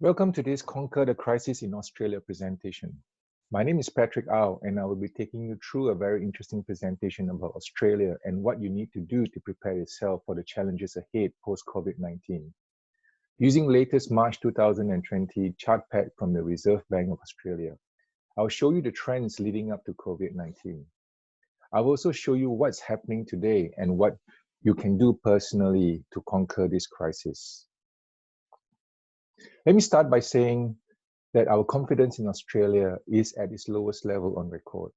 Welcome to this Conquer the Crisis in Australia presentation. My name is Patrick Au, and I will be taking you through a very interesting presentation about Australia and what you need to do to prepare yourself for the challenges ahead post-COVID-19. Using latest March 2020 chart pad from the Reserve Bank of Australia, I'll show you the trends leading up to COVID-19. I'll also show you what's happening today and what you can do personally to conquer this crisis. Let me start by saying that our confidence in Australia is at its lowest level on record.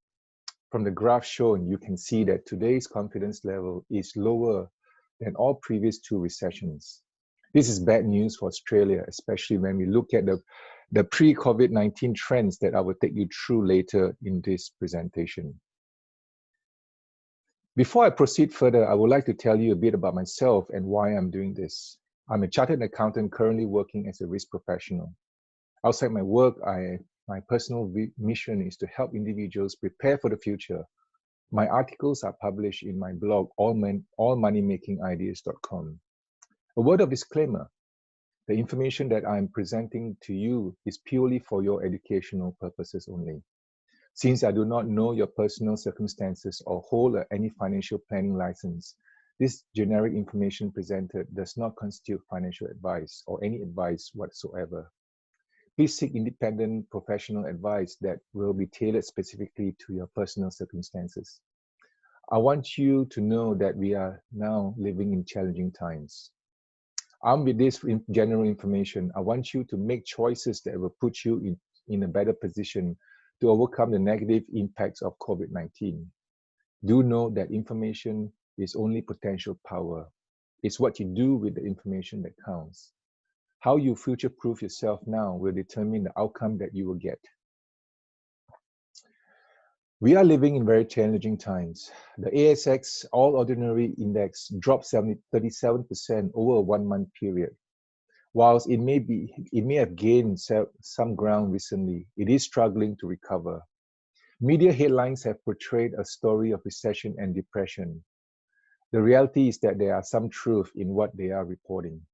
From the graph shown, you can see that today's confidence level is lower than all previous two recessions. This is bad news for Australia, especially when we look at the pre-COVID-19 trends that I will take you through later in this presentation. Before I proceed further, I would like to tell you a bit about myself and why I'm doing this. I'm a chartered accountant currently working as a risk professional. Outside my work, my personal mission is to help individuals prepare for the future. My articles are published in my blog, allmoneymakingideas.com. A word of disclaimer, the information that I'm presenting to you is purely for your educational purposes only. Since I do not know your personal circumstances or hold any financial planning license, this generic information presented does not constitute financial advice or any advice whatsoever. Please seek independent professional advice that will be tailored specifically to your personal circumstances. I want you to know that we are now living in challenging times. Armed with this general information, I want you to make choices that will put you in a better position to overcome the negative impacts of COVID-19. Do know that information is only potential power. It's what you do with the information that counts. How you future-proof yourself now will determine the outcome that you will get. We are living in very challenging times. The ASX All Ordinary Index dropped 37% over a one-month period. Whilst it may have gained some ground recently, it is struggling to recover. Media headlines have portrayed a story of recession and depression. The reality is that there are some truth in what they are reporting.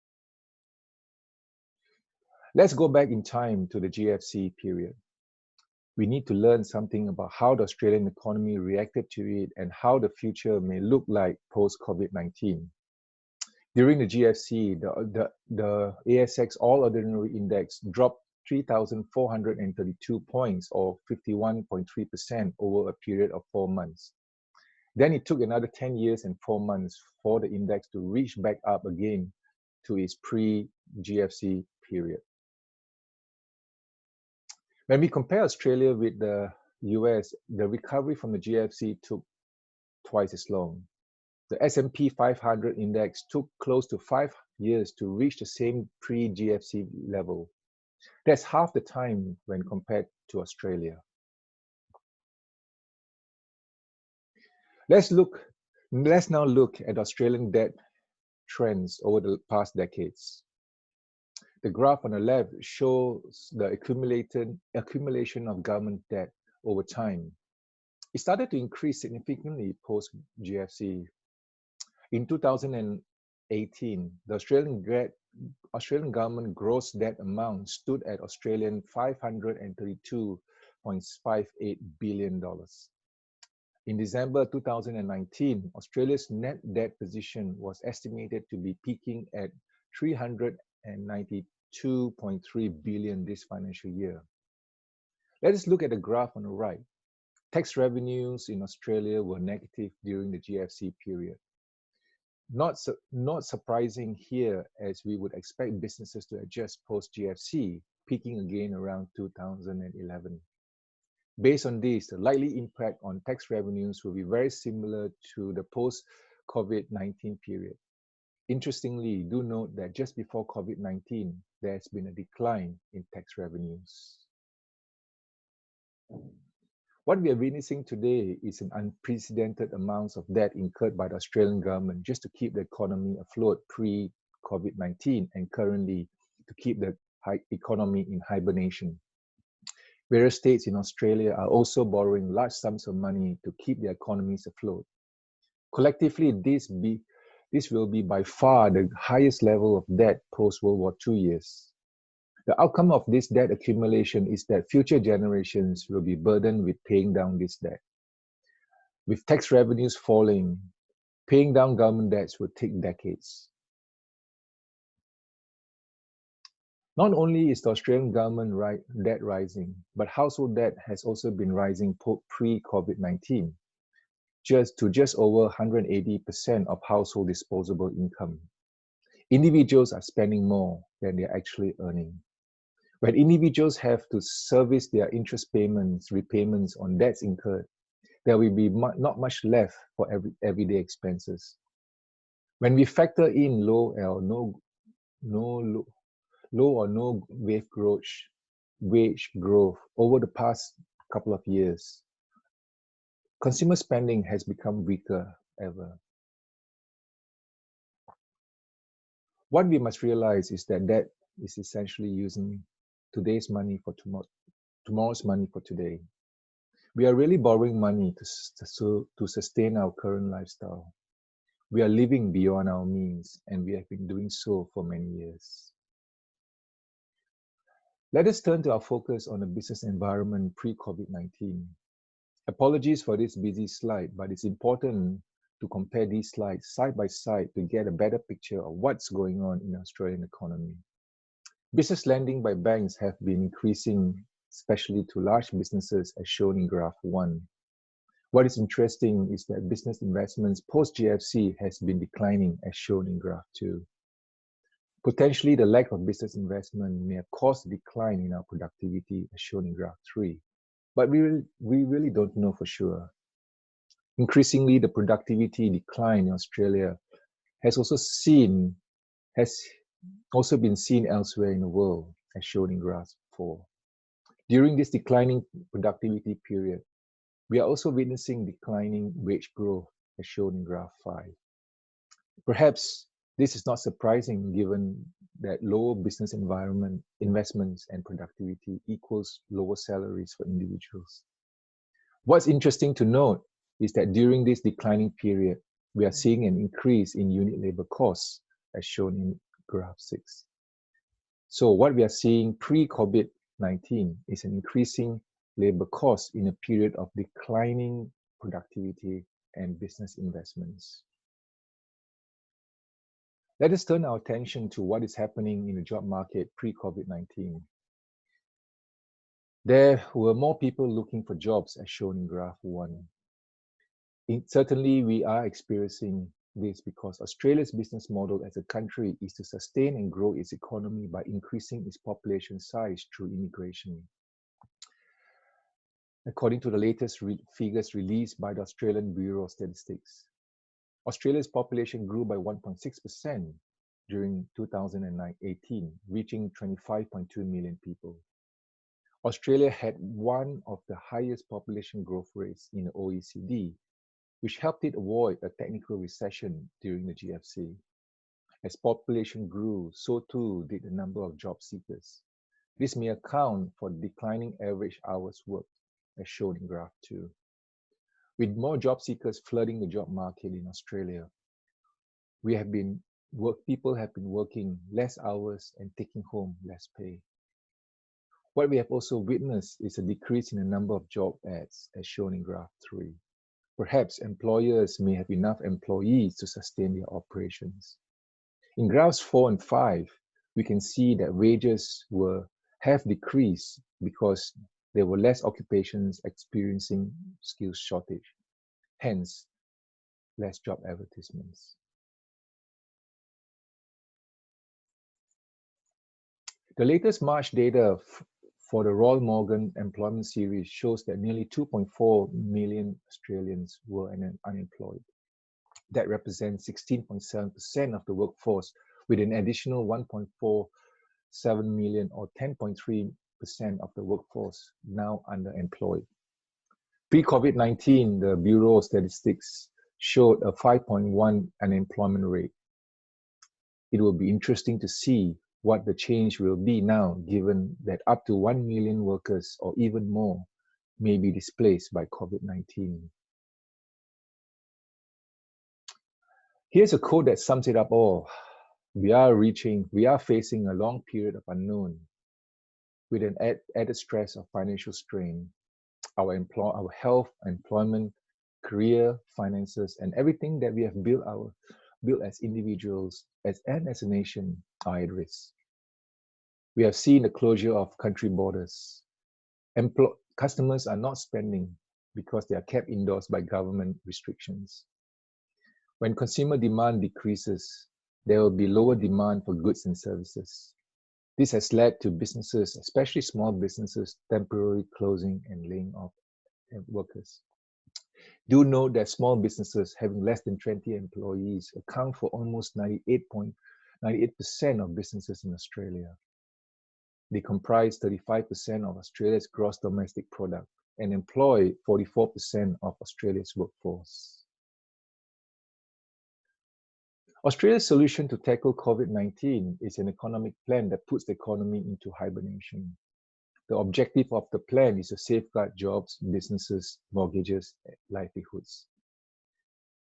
Let's go back in time to the GFC period. We need to learn something about how the Australian economy reacted to it and how the future may look like post-COVID-19. During the GFC, the ASX All Ordinary Index dropped 3,432 points or 51.3% over a period of 4 months. Then it took another 10 years and 4 months for the index to reach back up again to its pre-GFC period. When we compare Australia with the US, the recovery from the GFC took twice as long. The S&P 500 index took close to 5 years to reach the same pre-GFC level. That's half the time when compared to Australia. Let's now look at Australian debt trends over the past decades. The graph on the left shows the accumulation of government debt over time. It started to increase significantly post-GFC. In 2018, the Australian government gross debt amount stood at Australian $532.58 billion. In December 2019, Australia's net debt position was estimated to be peaking at $392.3 billion this financial year. Let us look at the graph on the right. Tax revenues in Australia were negative during the GFC period. Not surprising here, as we would expect businesses to adjust post-GFC, peaking again around 2011. Based on this, the likely impact on tax revenues will be very similar to the post-COVID-19 period. Interestingly, do note that just before COVID-19, there has been a decline in tax revenues. What we are witnessing today is an unprecedented amount of debt incurred by the Australian government just to keep the economy afloat pre-COVID-19 and currently to keep the economy in hibernation. Various states in Australia are also borrowing large sums of money to keep their economies afloat. Collectively, this will be by far the highest level of debt post-World War II years. The outcome of this debt accumulation is that future generations will be burdened with paying down this debt. With tax revenues falling, paying down government debts will take decades. Not only is the Australian government debt rising, but household debt has also been rising pre-COVID-19, just over 180% of household disposable income. Individuals are spending more than they're actually earning. When individuals have to service their interest repayments on debts incurred, there will be not much left for everyday expenses. When we factor in low or no wage growth over the past couple of years, consumer spending has become weaker ever. What we must realize is that debt is essentially using today's money for tomorrow's money for today. We are really borrowing money to sustain our current lifestyle. We are living beyond our means, and we have been doing so for many years. Let us turn to our focus on the business environment pre-COVID-19. Apologies for this busy slide, but it's important to compare these slides side by side to get a better picture of what's going on in the Australian economy. Business lending by banks have been increasing, especially to large businesses as shown in graph 1. What is interesting is that business investments post-GFC has been declining as shown in graph 2. Potentially, the lack of business investment may have caused a decline in our productivity as shown in graph 3, but we really don't know for sure. Increasingly, the productivity decline in Australia has also been seen elsewhere in the world, as shown in graph 4. During this declining productivity period, we are also witnessing declining wage growth, as shown in graph 5. Perhaps this is not surprising given that lower business environment, investments, and productivity equals lower salaries for individuals. What's interesting to note is that during this declining period, we are seeing an increase in unit labor costs, as shown in graph 6. So what we are seeing pre-COVID-19 is an increasing labor cost in a period of declining productivity and business investments. Let us turn our attention to what is happening in the job market pre-COVID-19. There were more people looking for jobs, as shown in graph 1. Certainly, we are experiencing this because Australia's business model as a country is to sustain and grow its economy by increasing its population size through immigration. According to the latest figures released by the Australian Bureau of Statistics, Australia's population grew by 1.6% during 2018, reaching 25.2 million people. Australia had one of the highest population growth rates in the OECD, which helped it avoid a technical recession during the GFC. As population grew, so too did the number of job seekers. This may account for declining average hours worked, as shown in graph 2. With more job seekers flooding the job market in Australia, people have been working less hours and taking home less pay. What we have also witnessed is a decrease in the number of job ads, as shown in graph 3. Perhaps employers may have enough employees to sustain their operations. In graphs 4 and 5, we can see that wages have decreased because there were less occupations experiencing skills shortage, hence less job advertisements. The latest March data for the Royal Morgan Employment Series shows that nearly 2.4 million Australians were unemployed. That represents 16.7% of the workforce, with an additional 1.47 million or 10.3% of the workforce now underemployed. Pre-COVID-19, the Bureau of Statistics showed a 5.1 unemployment rate. It will be interesting to see what the change will be now, given that up to 1 million workers or even more may be displaced by COVID-19. Here's a quote that sums it up all. We are facing a long period of unknown, with an added stress of financial strain. Our health, employment, career, finances, and everything that we have built as individuals and as a nation are at risk. We have seen the closure of country borders. Customers are not spending because they are kept indoors by government restrictions. When consumer demand decreases, there will be lower demand for goods and services. This has led to businesses, especially small businesses, temporarily closing and laying off workers. Do note that small businesses having less than 20 employees account for almost 98% of businesses in Australia. They comprise 35% of Australia's gross domestic product and employ 44% of Australia's workforce. Australia's solution to tackle COVID-19 is an economic plan that puts the economy into hibernation. The objective of the plan is to safeguard jobs, businesses, mortgages, and livelihoods.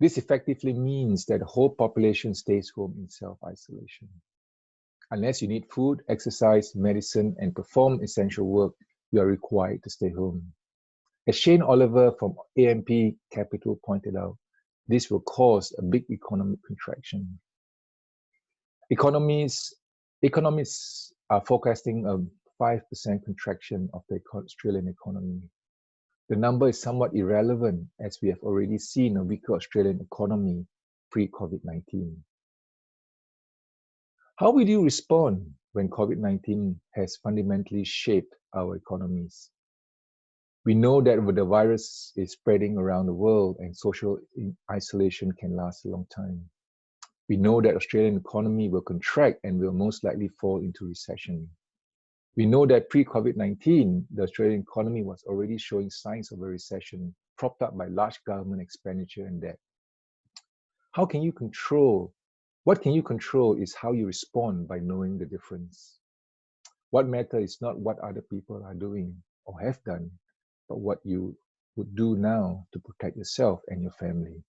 This effectively means that the whole population stays home in self-isolation. Unless you need food, exercise, medicine, and perform essential work, you are required to stay home. As Shane Oliver from AMP Capital pointed out, this will cause a big economic contraction. Economists are forecasting a 5% contraction of the Australian economy. The number is somewhat irrelevant as we have already seen a weaker Australian economy pre-COVID-19. How will you respond when COVID-19 has fundamentally shaped our economies? We know that the virus is spreading around the world and social isolation can last a long time. We know that Australian economy will contract and will most likely fall into recession. We know that pre-COVID-19, the Australian economy was already showing signs of a recession, propped up by large government expenditure and debt. What can you control is how you respond by knowing the difference. What matters is not what other people are doing or have done, but what you would do now to protect yourself and your family.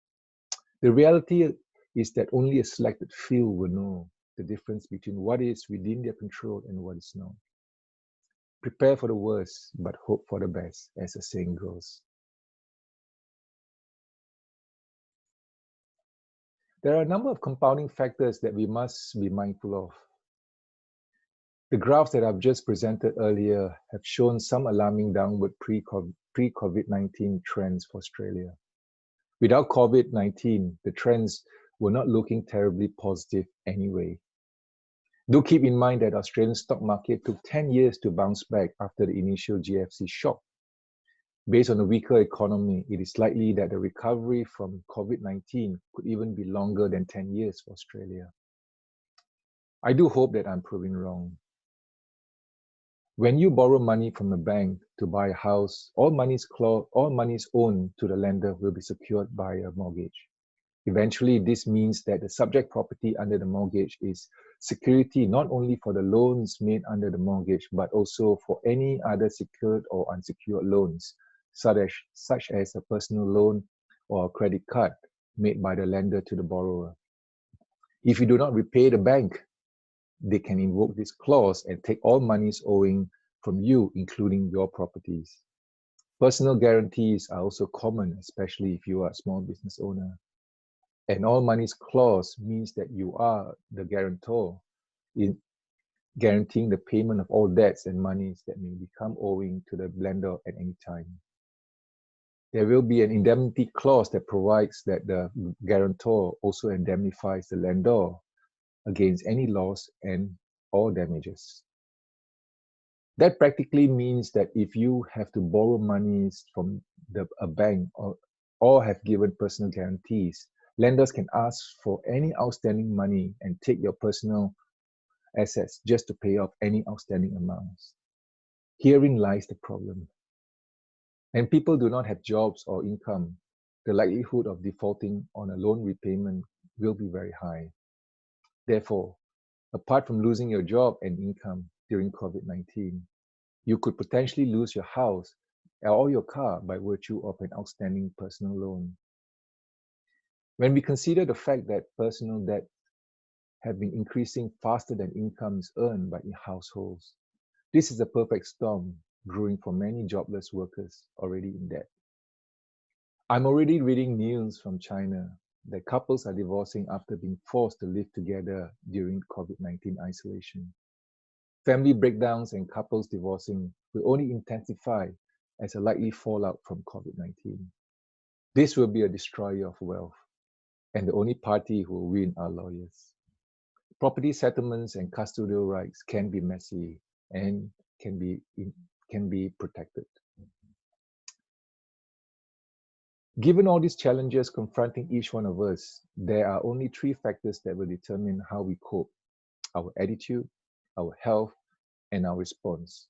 The reality is that only a selected few will know the difference between what is within their control and what is not. Prepare for the worst, but hope for the best, as the saying goes. There are a number of compounding factors that we must be mindful of. The graphs that I've just presented earlier have shown some alarming downward pre-COVID-19 trends for Australia. Without COVID-19, the trends were not looking terribly positive anyway. Do keep in mind that the Australian stock market took 10 years to bounce back after the initial GFC shock. Based on a weaker economy, it is likely that the recovery from COVID-19 could even be longer than 10 years for Australia. I do hope that I'm proven wrong. When you borrow money from a bank to buy a house, all monies owned to the lender will be secured by a mortgage. Eventually, this means that the subject property under the mortgage is security not only for the loans made under the mortgage, but also for any other secured or unsecured loans, such as a personal loan or a credit card made by the lender to the borrower. If you do not repay the bank, they can invoke this clause and take all monies owing from you, including your properties. Personal guarantees are also common, especially if you are a small business owner. An all monies clause means that you are the guarantor in guaranteeing the payment of all debts and monies that may become owing to the lender at any time. There will be an indemnity clause that provides that the guarantor also indemnifies the lender against any loss and or damages. That practically means that if you have to borrow monies from a bank or have given personal guarantees, lenders can ask for any outstanding money and take your personal assets just to pay off any outstanding amounts. Herein lies the problem. When people do not have jobs or income, the likelihood of defaulting on a loan repayment will be very high. Therefore, apart from losing your job and income during COVID-19, you could potentially lose your house or your car by virtue of an outstanding personal loan. When we consider the fact that personal debt have been increasing faster than incomes earned by households, This is a perfect storm brewing for many jobless workers already in debt. I'm already reading news from China that couples are divorcing after being forced to live together during COVID-19 isolation. Family breakdowns and couples divorcing will only intensify as a likely fallout from COVID-19. This will be a destroyer of wealth, and the only party who will win are lawyers. Property settlements and custodial rights can be messy and can be protected. Given all these challenges confronting each one of us, there are only three factors that will determine how we cope: our attitude, our health, and our response.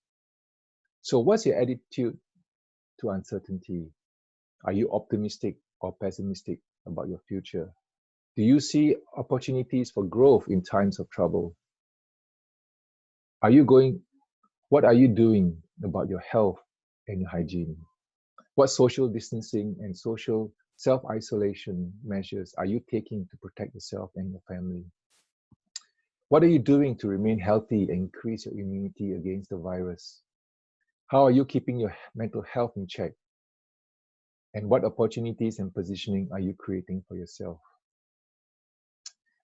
So what's your attitude to uncertainty? Are you optimistic or pessimistic about your future? Do you see opportunities for growth in times of trouble? What are you doing about your health and your hygiene? What social distancing and social self-isolation measures are you taking to protect yourself and your family? What are you doing to remain healthy and increase your immunity against the virus? How are you keeping your mental health in check? And what opportunities and positioning are you creating for yourself?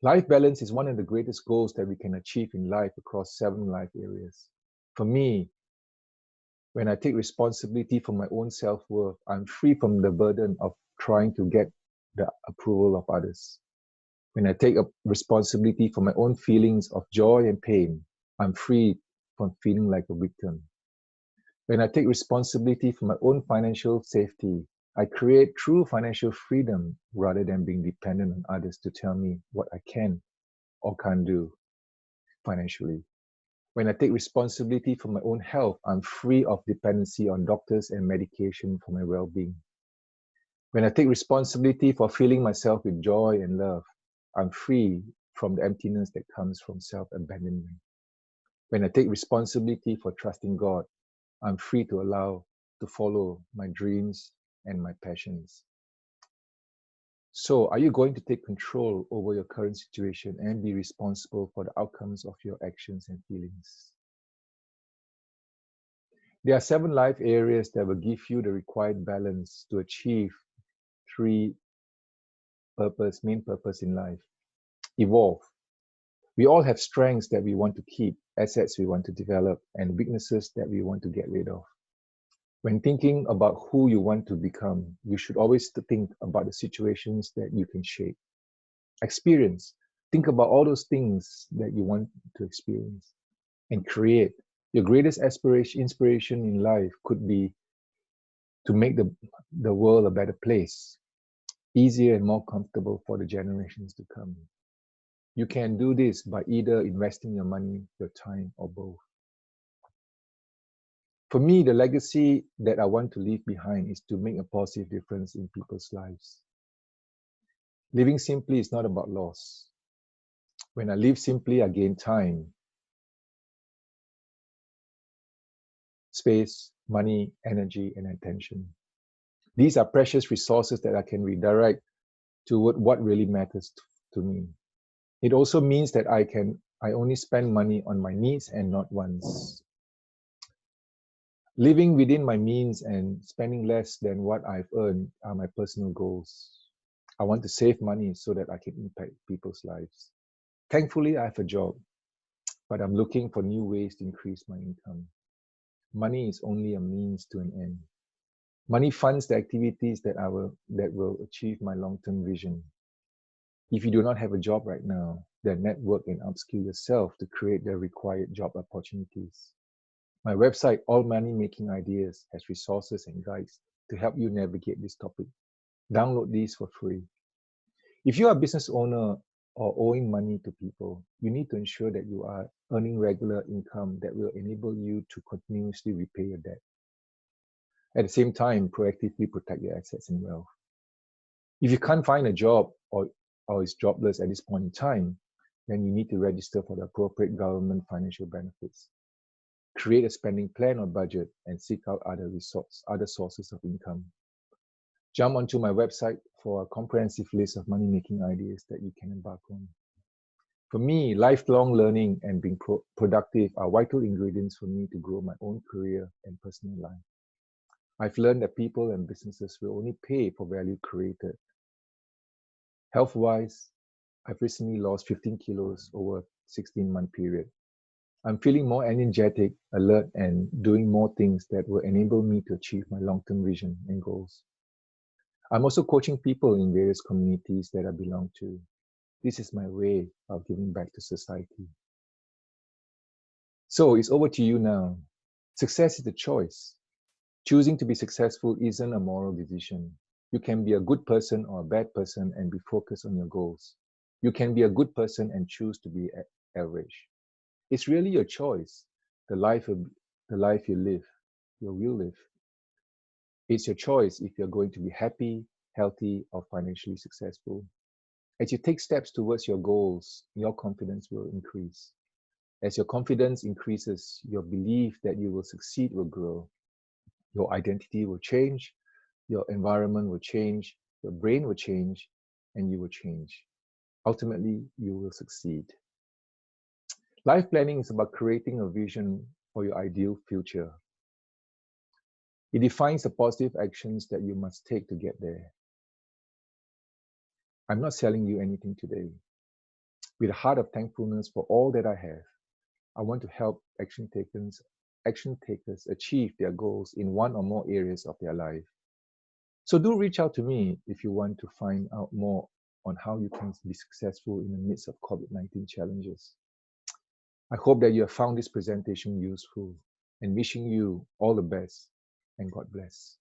Life balance is one of the greatest goals that we can achieve in life across 7 life areas. For me, when I take responsibility for my own self-worth, I'm free from the burden of trying to get the approval of others. When I take responsibility for my own feelings of joy and pain, I'm free from feeling like a victim. When I take responsibility for my own financial safety, I create true financial freedom rather than being dependent on others to tell me what I can or can't do financially. When I take responsibility for my own health, I'm free of dependency on doctors and medication for my well-being. When I take responsibility for filling myself with joy and love, I'm free from the emptiness that comes from self-abandonment. When I take responsibility for trusting God, I'm free to follow my dreams and my passions. So, are you going to take control over your current situation and be responsible for the outcomes of your actions and feelings? There are 7 life areas that will give you the required balance to achieve 3 main purpose in life. Evolve. We all have strengths that we want to keep, assets we want to develop, and weaknesses that we want to get rid of. When thinking about who you want to become, you should always think about the situations that you can shape. Experience. Think about all those things that you want to experience and create. Your greatest inspiration in life could be to make the world a better place, easier and more comfortable for the generations to come. You can do this by either investing your money, your time, or both. For me, the legacy that I want to leave behind is to make a positive difference in people's lives. Living simply is not about loss. When I live simply, I gain time, space, money, energy, and attention. These are precious resources that I can redirect toward what really matters to me. It also means that I only spend money on my needs and not wants. Living within my means and spending less than what I've earned are my personal goals. I want to save money so that I can impact people's lives. Thankfully, I have a job, but I'm looking for new ways to increase my income. Money is only a means to an end. Money funds the activities that will achieve my long-term vision. If you do not have a job right now, then network and upskill yourself to create the required job opportunities. My website, All Money Making Ideas, has resources and guides to help you navigate this topic. Download these for free. If you are a business owner or owing money to people, you need to ensure that you are earning regular income that will enable you to continuously repay your debt. At the same time, proactively protect your assets and wealth. If you can't find a job or is jobless at this point in time, then you need to register for the appropriate government financial benefits. Create a spending plan or budget and seek out other sources of income. Jump onto my website for a comprehensive list of money-making ideas that you can embark on. For me, lifelong learning and being productive are vital ingredients for me to grow my own career and personal life. I've learned that people and businesses will only pay for value created. Health-wise, I've recently lost 15 kilos over a 16-month period. I'm feeling more energetic, alert, and doing more things that will enable me to achieve my long-term vision and goals. I'm also coaching people in various communities that I belong to. This is my way of giving back to society. So it's over to you now. Success is a choice. Choosing to be successful isn't a moral decision. You can be a good person or a bad person and be focused on your goals. You can be a good person and choose to be average. It's really your choice, the life you live, you will live. It's your choice if you're going to be happy, healthy, or financially successful. As you take steps towards your goals, your confidence will increase. As your confidence increases, your belief that you will succeed will grow. Your identity will change, your environment will change, your brain will change, and you will change. Ultimately, you will succeed. Life planning is about creating a vision for your ideal future. It defines the positive actions that you must take to get there. I'm not selling you anything today. With a heart of thankfulness for all that I have, I want to help action takers achieve their goals in one or more areas of their life. So do reach out to me if you want to find out more on how you can be successful in the midst of COVID-19 challenges. I hope that you have found this presentation useful and wishing you all the best and God bless.